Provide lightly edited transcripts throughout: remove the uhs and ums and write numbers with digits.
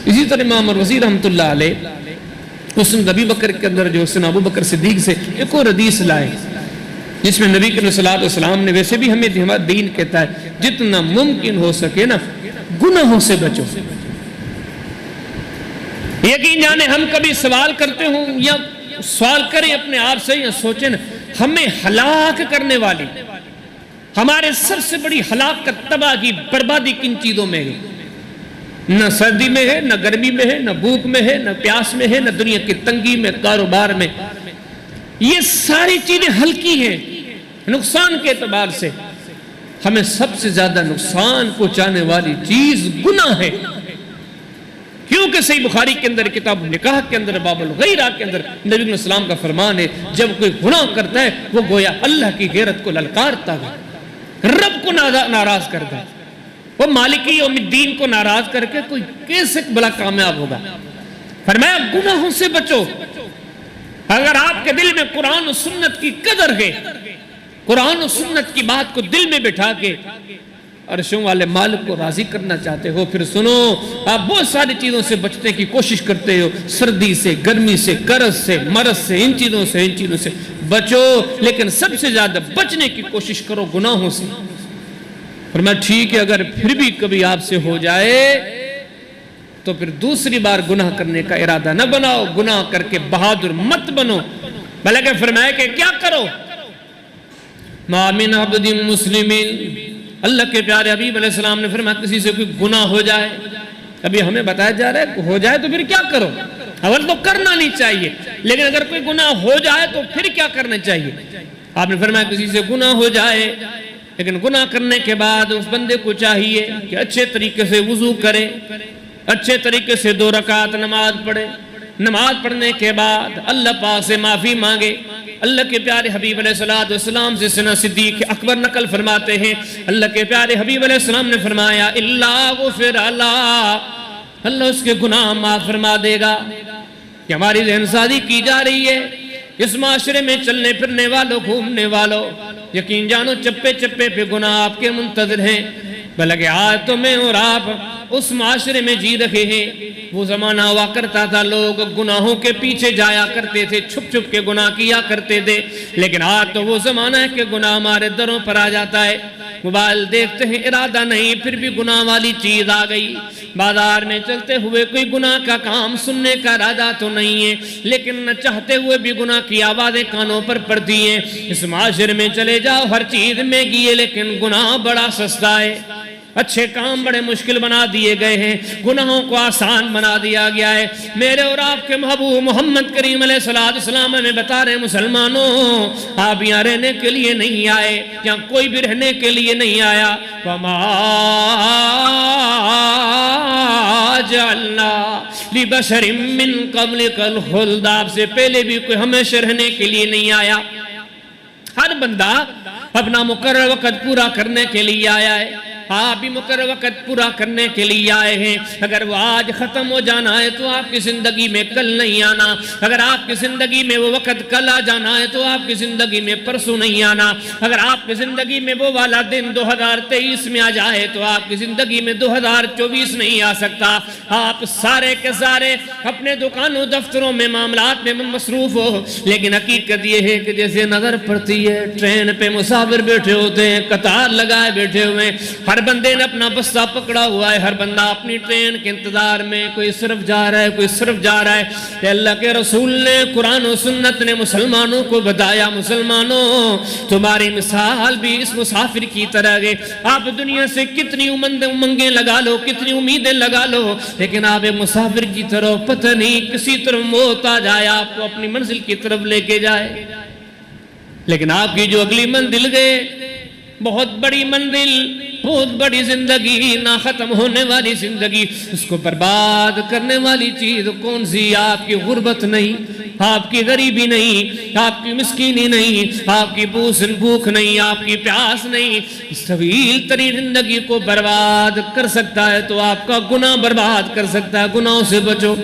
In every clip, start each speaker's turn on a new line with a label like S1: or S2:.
S1: اسی طرح امام مروزی رحمۃ اللہ علیہ مسند ابی بکر کے اندر جو سن ابو بکر صدیق سے ایک اور حدیث لائے جس میں نبی کریم صلی اللہ علیہ وسلم نے ویسے بھی ہمیں ہمارا دین کہتا ہے جتنا ممکن ہو سکے نا گناہوں سے بچو. یقین جانے ہم کبھی سوال کرتے ہوں یا سوال کریں اپنے آپ سے یا سوچیں ہمیں ہلاک کرنے والی ہمارے سب سے بڑی ہلاکت تباہی بربادی کن چیزوں میں ہے؟ نہ سردی میں ہے، نہ گرمی میں ہے، نہ بھوک میں ہے، نہ پیاس میں ہے، نہ دنیا کی تنگی میں، کاروبار میں. یہ ساری چیزیں ہلکی ہیں نقصان کے اعتبار سے. ہمیں سب سے زیادہ نقصان پہنچانے والی چیز گناہ ہے. کیونکہ صحیح بخاری کے اندر کتاب نکاح کے اندر باب الغیرہ کے اندر نبی علیہ السلام کا فرمان ہے جب کوئی گناہ کرتا ہے وہ گویا اللہ کی غیرت کو للکارتا ہے، رب کو ناراض کرتا ہے. وہ مالکی یوم الدین کو ناراض کر کے کوئی کیسے بڑا کامیاب ہوگا. فرمایا گناہوں سے بچو. اگر آپ کے دل میں قرآن و سنت کی قدر ہے، قرآن و سنت کی بات کو دل میں بٹھا کے عرشوں والے مالک کو راضی کرنا چاہتے ہو، پھر سنو آپ بہت ساری چیزوں سے بچنے کی کوشش کرتے ہو، سردی سے، گرمی سے، قرض سے، مرض سے، ان چیزوں سے بچو، لیکن سب سے زیادہ بچنے کی کوشش کرو گناہوں سے. فرمایا ٹھیک ہے اگر پھر بھی کبھی آپ سے ہو جائے تو پھر دوسری بار گناہ کرنے کا ارادہ نہ بناؤ، گناہ کر کے بہادر مت بنو، بلکہ فرمایا کہ کیا کرو؟ ما من عبد مسلم، اللہ کے پیارے حبیب علیہ السلام نے فرمایا کسی سے کوئی گناہ ہو جائے، ابھی ہمیں بتایا جا رہا ہے ہو جائے تو پھر کیا کرو؟ اول تو کرنا نہیں چاہیے، لیکن اگر کوئی گناہ ہو جائے تو پھر کیا کرنا چاہیے؟ آپ نے فرمایا کسی سے گناہ ہو جائے لیکن گناہ کرنے کے بعد اس بندے کو چاہیے کہ اچھے طریقے سے وضو کرے، اچھے طریقے سے 2 رکعت نماز پڑھے، نماز پڑھنے کے بعد اللہ پاک سے معافی مانگے. اللہ کے پیارے حبیب علیہ السلام سے سیدنا صدیق اکبر نقل فرماتے ہیں اللہ کے پیارے حبیب علیہ السلام نے فرمایا اللہ غفر اللہ اس کے گناہ معاف فرما دے گا. کہ ہماری ذہن سازی کی جا رہی ہے اس معاشرے میں چلنے پھرنے والوں، گھومنے والوں، یقین جانو چپے چپے پہ گناہ آپ کے منتظر ہیں. بلکہ آج تو میں اور آپ اس معاشرے میں جی رہے ہیں. وہ زمانہ ہوا کرتا تھا لوگ گناہوں کے پیچھے جایا کرتے تھے، چھپ چھپ کے گناہ کیا کرتے تھے، لیکن آج تو وہ زمانہ ہے کہ گناہ ہمارے دروں پر آ جاتا ہے. موبائل دیکھتے ہیں ارادہ نہیں پھر بھی گناہ والی چیز آ گئی. بازار میں چلتے ہوئے کوئی گناہ کا کام سننے کا ارادہ تو نہیں ہے، لیکن نہ چاہتے ہوئے بھی گناہ کی آوازیں کانوں پر پڑتی ہیں. اس معاشرے میں چلے جاؤ ہر چیز میں گیے لیکن گناہ بڑا سستا ہے. اچھے کام بڑے مشکل بنا دیے گئے ہیں، گناہوں کو آسان بنا دیا گیا ہے. میرے اور آپ کے محبوب محمد کریم علیہ السلام ہمیں بتا رہے مسلمانوں آپ یہاں رہنے کے لیے نہیں آئے، یہاں کوئی بھی رہنے کے لیے نہیں آیا. وَمَا جَعَلْنَا لِبَشَرٍ مِّن قَبْلِكَ الْخُلْدَ، آپ سے پہلے بھی کوئی ہمیشہ رہنے کے لیے نہیں آیا. ہر بندہ اپنا مقرر وقت پورا کرنے کے لیے آیا ہے. آپ بھی مقرر وقت پورا کرنے کے لیے آئے ہیں. اگر وہ آج ختم ہو جانا ہے تو آپ کی زندگی میں کل نہیں آنا. اگر آپ کی زندگی میں وہ وقت کل آ جانا ہے تو آپ کی زندگی میں پرسوں نہیں آنا. اگر آپ کی زندگی میں وہ والا دن 2023 میں آ جائے تو آپ کی زندگی میں 2024 نہیں آ سکتا. آپ سارے کے سارے اپنے دکانوں دفتروں میں معاملات میں مصروف ہو، لیکن حقیقت یہ ہے کہ جیسے نظر پڑتی ہے ٹرین پہ مسافر بیٹھے ہوتے ہیں، قطار لگائے بیٹھے ہوئے ہیں، ہر بندے نے اپنا بستہ پکڑا ہوا ہے، ہر بندہ اپنی ٹرین کے انتظار میں، کوئی صرف جا رہا ہے کوئی صرف جا رہا ہے. کہ اللہ کے رسول نے قرآن و سنت نے مسلمانوں کو بتایا مسلمانوں تمہاری مثال بھی اس مسافر کی طرح ہے. آپ دنیا سے کتنی امنگیں لگا لو، کتنی امیدیں لگا لو، لیکن آپ ایک مسافر کی طرح پتہ نہیں کسی طرف موت آ جائے آپ کو اپنی منزل کی طرف لے کے جائے. لیکن آپ کی جو اگلی منزل گئے بہت بڑی منزل، بہت بڑی زندگی، نہ ختم ہونے والی زندگی، اس کو برباد کرنے والی چیز کون سی؟ آپ کی غربت نہیں، آپ کی غریبی نہیں، آپ کی مسکینی نہیں، آپ کی بھوک نہیں، آپ کی پیاس نہیں. اس طویل ترین زندگی کو برباد کر سکتا ہے تو آپ کا گناہ برباد کر سکتا ہے. گناہوں سے بچو.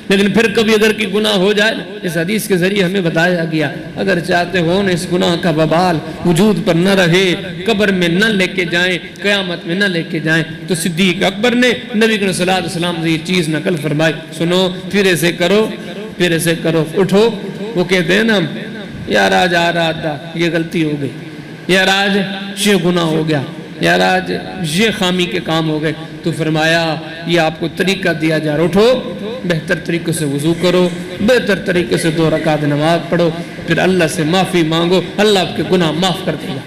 S1: لیکن پھر کبھی اگر کی گناہ ہو جائے، اس حدیث کے ذریعے ہمیں بتایا گیا اگر چاہتے ہو نا اس گناہ کا وبال وجود پر نہ رہے، قبر میں نہ لے کے جائیں، قیامت میں نہ لے کے جائیں، تو صدیق اکبر نے نبی صلی اللہ علیہ وسلم سے یہ چیز نقل فرمائی. سنو، پھر ایسے کرو، پھر ایسے کرو. اٹھو. وہ کہتے ہیں نا یار آج آ رہا تھا، یہ غلطی ہو گئی، یار آج یہ گناہ ہو گیا، یار آج یہ خامی کے کام ہو گئے. تو فرمایا یہ آپ کو طریقہ دیا جا رہا. اٹھو، بہتر طریقے سے وضو کرو، بہتر طریقے سے 2 رکعت نماز پڑھو، پھر اللہ سے معافی مانگو، اللہ آپ کے گناہ معاف کر دے گا.